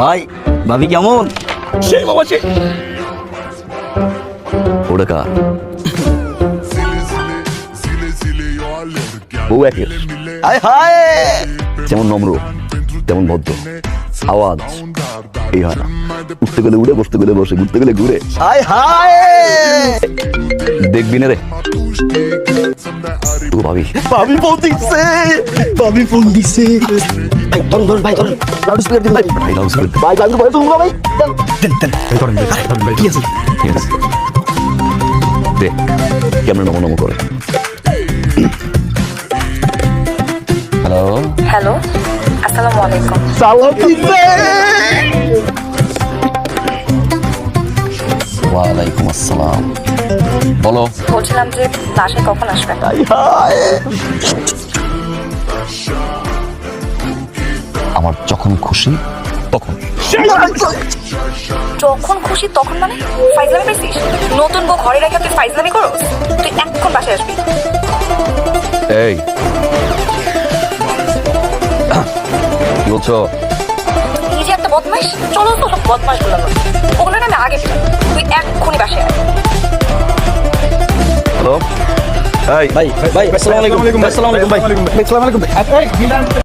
ভাই ভাবি কেমন? সেই বাবা সে ওটা কার? বউ একের। হায় হায়, যেমন নম্র তেমন ভদ্র, আওয়াজ এই হয় না। উঠতে গেলে উড়ে, বসতে গেলে বসে, ঘুরতে গেলে ঘুরে। হায় হায়, দেখবি না রে তো ভাবি। ভাবি ফোন দিচ্ছে, ভাবি ফোন দিচ্ছে। ধরুন ধরুন ভাই, ধরুন লাউড স্পিকার দিন ভাই। ভাই লাউড স্পিকার ভাই, ভাই ভাই তুমি ভাই দেন দেন ধরুন ভাই। কি আছে দেখ কেমন নমো নমো করে। হ্যালো হ্যালো, আসসালামু আলাইকুম। সালাম দিচ্ছে। ওয়ালাইকুম আসসালাম, বলো। বলছিলাম যে বাসায় কখন আসবেন? আমার যখন খুশি তখন। যখন খুশি তখন মানে? ফাইজলামি পেয়েছিস? নতুন বউ ঘরে রেখে তুই ফাইজলামি করো? তুই এক্ষণ বাসায় আসবি। এই কি বলছো? তুই যে একটা বদমাইশ, চলো তো সব বদমাইশ গুলো ওগুলো না আমি আগে পেলাম। তুই এক্ষুনি বাসায় আয়। হ্যালো, এই ভাই ভাই ভাই আসসালামু আলাইকুম। আসসালামু আলাইকুম ভাই। আসসালামু আলাইকুম ভাই।